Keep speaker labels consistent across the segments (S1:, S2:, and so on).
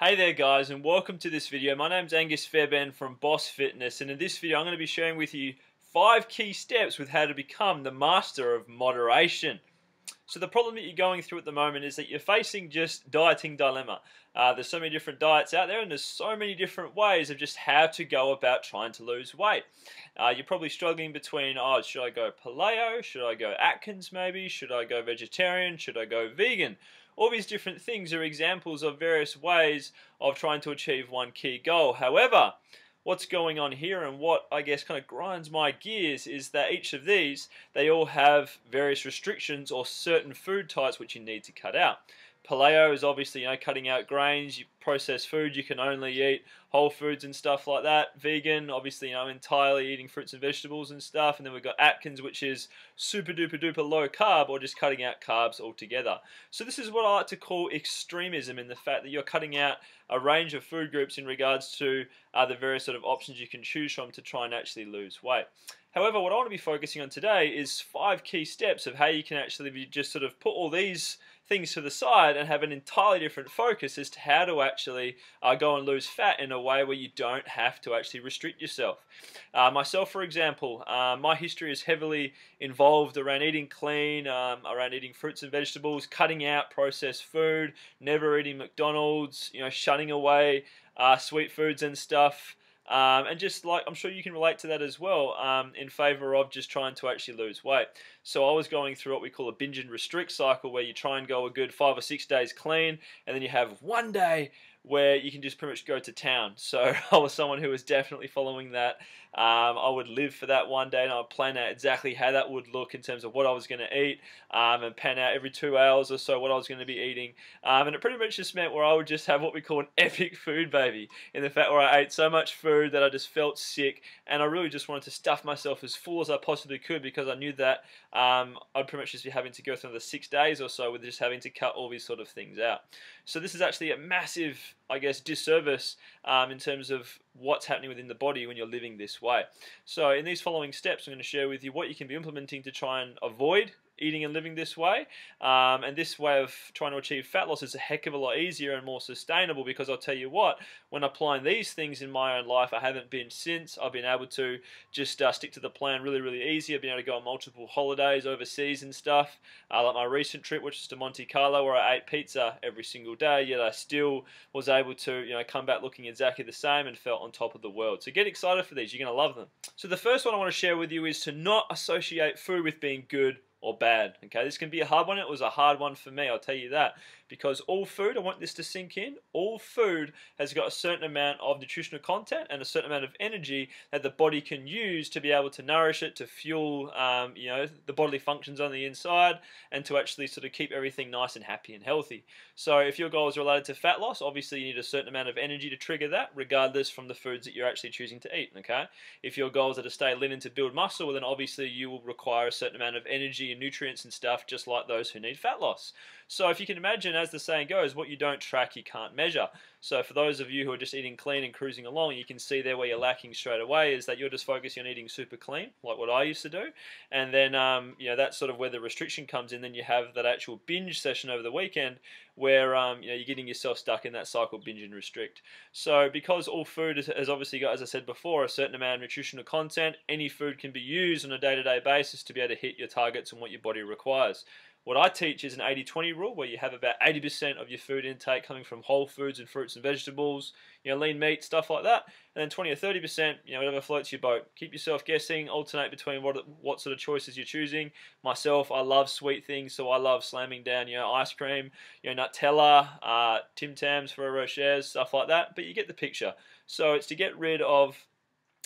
S1: Hey there guys, and welcome to this video. My name's Angus from Boss Fitness, and in this video I'm going to be sharing with you 5 key steps with how to become the master of moderation. So the problem that you're going through at the moment is that you're facing just dieting dilemma. There's so many different diets out there, and there's so many different ways of just how to go about trying to lose weight. You're probably struggling between, oh, should I go paleo? Should I go Atkins maybe? Should I go vegetarian? Should I go vegan? All these different things are examples of various ways of trying to achieve one key goal. However, what's going on here and what I guess kind of grinds my gears is that each of these, they all have various restrictions or certain food types which you need to cut out. Paleo is obviously, cutting out grains, processed food, you can only eat whole foods and stuff like that. Vegan, obviously, entirely eating fruits and vegetables and stuff. And then we've got Atkins, which is super duper duper low carb or just cutting out carbs altogether. So this is what I like to call extremism, in the fact that you're cutting out a range of food groups in regards to the various sort of options you can choose from to try and actually lose weight. However, what I want to be focusing on today is 5 key steps of how you can actually just sort of put all these things to the side and have an entirely different focus as to how to actually go and lose fat in a way where you don't have to actually restrict yourself. Myself, for example, my history is heavily involved around eating clean, around eating fruits and vegetables, cutting out processed food, never eating McDonald's, shunning away sweet foods and stuff. And just like, I'm sure you can relate to that as well, in favor of just trying to actually lose weight. So I was going through what we call a binge and restrict cycle, where you try and go a good 5 or 6 days clean, and then you have one day where you can just pretty much go to town. So I was someone who was definitely following that. I would live for that one day, and I would plan out exactly how that would look in terms of what I was going to eat, and plan out every 2 hours or so what I was going to be eating. And it pretty much just meant where I would just have what we call an epic food baby, in the fact where I ate so much food that I just felt sick, and I really just wanted to stuff myself as full as I possibly could, because I knew that I'd pretty much just be having to go through another 6 days or so with just having to cut all these sort of things out. So this is actually a massive, I guess, disservice in terms of what's happening within the body when you're living this way. So in these following steps, I'm going to share with you what you can be implementing to try and avoid eating and living this way. And this way of trying to achieve fat loss is a heck of a lot easier and more sustainable, because I'll tell you what, when applying these things in my own life, I haven't been since. I've been able to just stick to the plan really easy. I've been able to go on multiple holidays overseas and stuff. Like my recent trip, which was to Monte Carlo, where I ate pizza every single day, yet I still was able to come back looking exactly the same and felt on top of the world. So get excited for these, you're going to love them. So the first one I want to share with you is to not associate food with being good or bad. Okay, this can be a hard one. It was a hard one for me, I'll tell you that, because all food, I want this to sink in, all food has got a certain amount of nutritional content and a certain amount of energy that the body can use to be able to nourish it, to fuel the bodily functions on the inside, and to actually sort of keep everything nice and happy and healthy. So if your goal is related to fat loss, obviously you need a certain amount of energy to trigger that, regardless from the foods that you're actually choosing to eat. Okay, if your goals are to stay lean and to build muscle, well, then obviously you will require a certain amount of energy and nutrients and stuff, just like those who need fat loss. So if you can imagine, as the saying goes, what you don't track you can't measure. So for those of you who are just eating clean and cruising along, you can see there where you're lacking straight away is that you're just focusing on eating super clean, like what I used to do. And then that's sort of where the restriction comes in. Then you have that actual binge session over the weekend where you're getting yourself stuck in that cycle, binge and restrict. So because all food has obviously got, as I said before, a certain amount of nutritional content, any food can be used on a day-to-day basis to be able to hit your targets and what your body requires. What I teach is an 80-20 rule, where you have about 80% of your food intake coming from whole foods and fruits and vegetables, lean meat, stuff like that, and then 20 or 30%, whatever floats your boat. Keep yourself guessing, alternate between what sort of choices you're choosing. Myself, I love sweet things, so I love slamming down, ice cream, Nutella, Tim Tams, Ferrero Rochers, stuff like that, but you get the picture. So it's to get rid of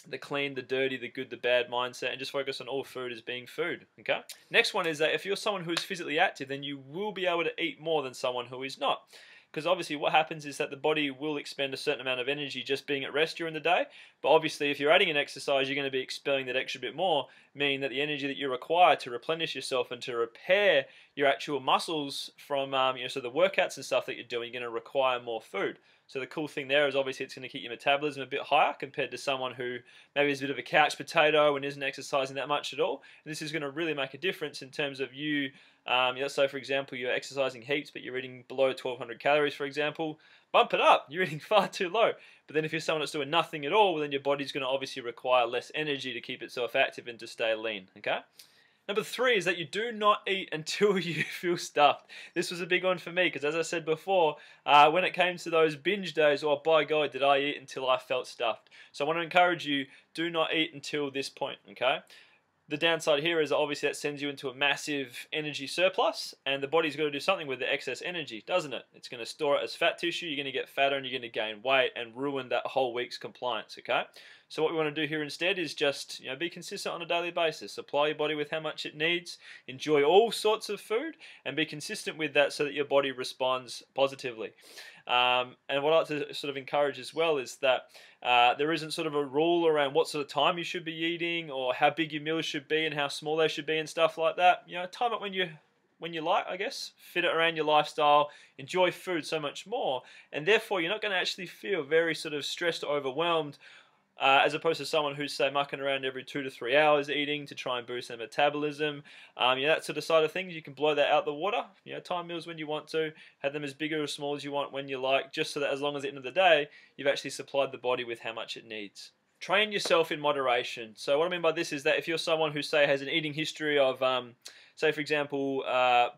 S1: the clean, the dirty, the good, the bad mindset, and just focus on all food as being food. Okay. Next one is that if you're someone who is physically active, then you will be able to eat more than someone who is not. Because obviously what happens is that the body will expend a certain amount of energy just being at rest during the day. But obviously if you're adding an exercise, you're going to be expelling that extra bit more, meaning that the energy that you require to replenish yourself and to repair your actual muscles from so the workouts and stuff that you're doing, you're going to require more food. So the cool thing there is obviously it's going to keep your metabolism a bit higher compared to someone who maybe is a bit of a couch potato and isn't exercising that much at all. And this is going to really make a difference in terms of you Let's say, for example, you're exercising heaps, but you're eating below 1,200 calories, for example. Bump it up. You're eating far too low. But then if you're someone that's doing nothing at all, well, then your body's going to obviously require less energy to keep itself active and to stay lean. Okay. Number 3 is that you do not eat until you feel stuffed. This was a big one for me because, as I said before, when it came to those binge days, oh, by God, did I eat until I felt stuffed. So I want to encourage you, do not eat until this point, okay? The downside here is that obviously that sends you into a massive energy surplus, and the body's got to do something with the excess energy, doesn't it? It's going to store it as fat tissue, you're going to get fatter, and you're going to gain weight and ruin that whole week's compliance, okay? So what we want to do here instead is just, be consistent on a daily basis. Supply your body with how much it needs, enjoy all sorts of food, and be consistent with that so that your body responds positively. And what I like to sort of encourage as well is that there isn't sort of a rule around what sort of time you should be eating or how big your meals should be and how small they should be and stuff like that. Time it when you like, I guess. Fit it around your lifestyle. Enjoy food so much more, and therefore you're not going to actually feel very sort of stressed or overwhelmed. As opposed to someone who's, say, mucking around every 2 to 3 hours eating to try and boost their metabolism. That sort of side of things, you can blow that out the water. Time meals when you want to, have them as big or as small as you want when you like, just so that as long as at the end of the day, you've actually supplied the body with how much it needs. Train yourself in moderation. So what I mean by this is that if you're someone who, say, has an eating history of, say, for example,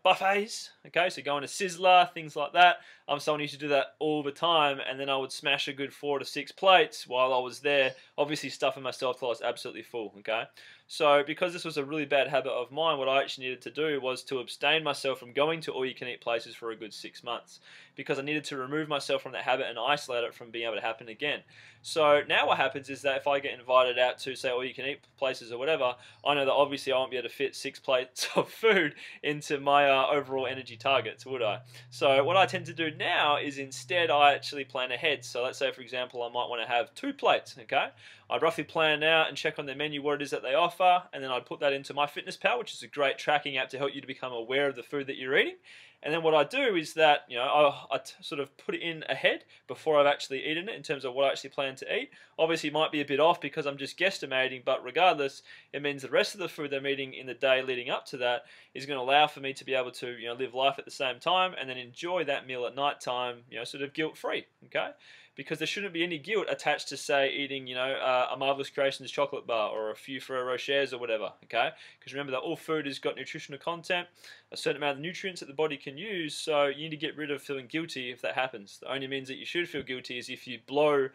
S1: buffets, okay, so going to Sizzler, things like that. I'm someone who used to do that all the time, and then I would smash a good 4 to 6 plates while I was there, obviously stuffing myself till I was absolutely full, okay? So because this was a really bad habit of mine, what I actually needed to do was to abstain myself from going to all-you-can-eat places for a good 6 months, because I needed to remove myself from that habit and isolate it from being able to happen again. So now what happens is that if I get invited out to, say, all-you-can-eat places or whatever, I know that obviously I won't be able to fit 6 plates of food into my overall energy targets, would I? So what I tend to do now is instead I actually plan ahead. So let's say, for example, I might want to have 2 plates, okay? I'd roughly plan out and check on their menu what it is that they offer, and then I'd put that into MYFITNESSPAL, which is a great tracking app to help you to become aware of the food that you're eating. And then what I do is that, I sort of put it in ahead before I've actually eaten it in terms of what I actually plan to eat. Obviously, it might be a bit off because I'm just guesstimating, but regardless, it means the rest of the food I'm eating in the day leading up to that is going to allow for me to be able to, live life at the same time and then enjoy that meal at night time, sort of guilt-free, okay? Because there shouldn't be any guilt attached to, say, eating, a Marvelous Creations chocolate bar or a few Ferrero Rochers or whatever, okay? Because remember that all food has got nutritional content, a certain amount of nutrients that the body can use, so you need to get rid of feeling guilty if that happens. The only means that you should feel guilty is if you blow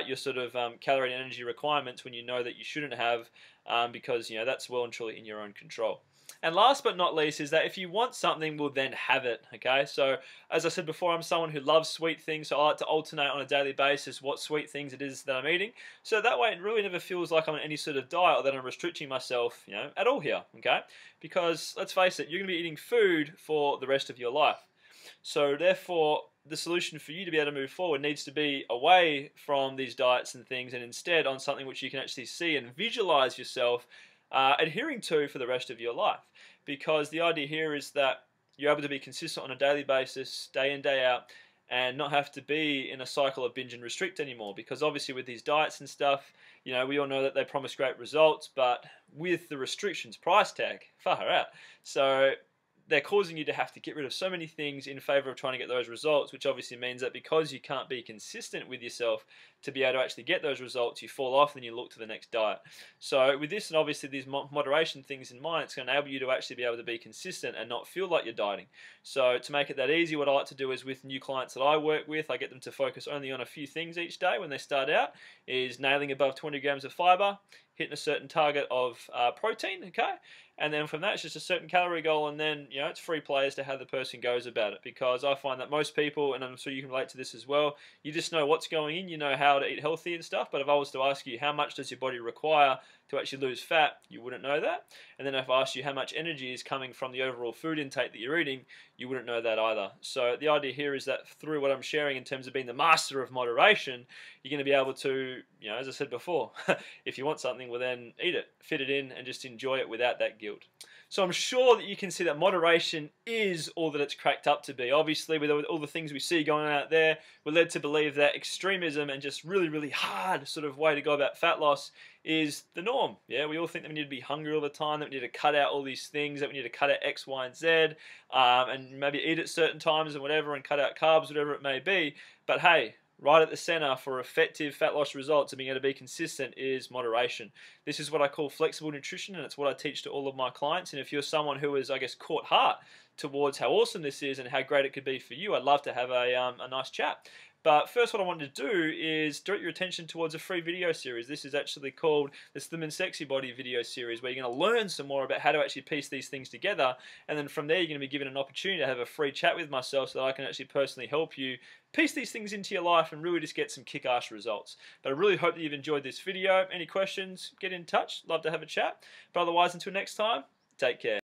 S1: your sort of calorie and energy requirements when you know that you shouldn't have, because, that's well and truly in your own control. And last but not least is that if you want something, well then have it, okay? So as I said before, I'm someone who loves sweet things, so I like to alternate on a daily basis what sweet things it is that I'm eating. So that way it really never feels like I'm on any sort of diet or that I'm restricting myself, at all here, okay? Because let's face it, you're going to be eating food for the rest of your life. So therefore, the solution for you to be able to move forward needs to be away from these diets and things and instead on something which you can actually see and visualize yourself adhering to for the rest of your life. Because the idea here is that you're able to be consistent on a daily basis, day in, day out, and not have to be in a cycle of binge and restrict anymore. Because obviously with these diets and stuff, we all know that they promise great results, but with the restrictions price tag, far out. So they're causing you to have to get rid of so many things in favor of trying to get those results, which obviously means that because you can't be consistent with yourself to be able to actually get those results, you fall off and you look to the next diet. So with this and obviously these moderation things in mind, it's going to enable you to actually be able to be consistent and not feel like you're dieting. So to make it that easy, what I like to do is with new clients that I work with, I get them to focus only on a few things each day when they start out, is nailing above 20 grams of fiber, hitting a certain target of protein, okay? And then from that, it's just a certain calorie goal, and then, it's free play as to how the person goes about it. Because I find that most people, and I'm sure you can relate to this as well, you just know what's going in, you know how to eat healthy and stuff, but if I was to ask you how much does your body require to actually lose fat, you wouldn't know that. And then if I asked you how much energy is coming from the overall food intake that you're eating, you wouldn't know that either. So the idea here is that through what I'm sharing in terms of being the master of moderation, you're going to be able to, as I said before, if you want something, well then eat it, fit it in, and just enjoy it without that guilt. So I'm sure that you can see that moderation is all that it's cracked up to be. Obviously, with all the things we see going on out there, we're led to believe that extremism and just really, really hard sort of way to go about fat loss is the norm. Yeah, we all think that we need to be hungry all the time, that we need to cut out all these things, that we need to cut out X, Y, and Z, and maybe eat at certain times and whatever, and cut out carbs, whatever it may be. But hey, right at the center for effective fat loss results and being able to be consistent is moderation. This is what I call flexible nutrition, and it's what I teach to all of my clients. And if you're someone who has, I guess, caught heart towards how awesome this is and how great it could be for you, I'd love to have a nice chat. But first, what I wanted to do is direct your attention towards a free video series. This is actually called the Slim and Sexy Body video series, where you're going to learn some more about how to actually piece these things together. And then from there, you're going to be given an opportunity to have a free chat with myself so that I can actually personally help you piece these things into your life and really just get some kick-ass results. But I really hope that you've enjoyed this video. Any questions, get in touch. Love to have a chat. But otherwise, until next time, take care.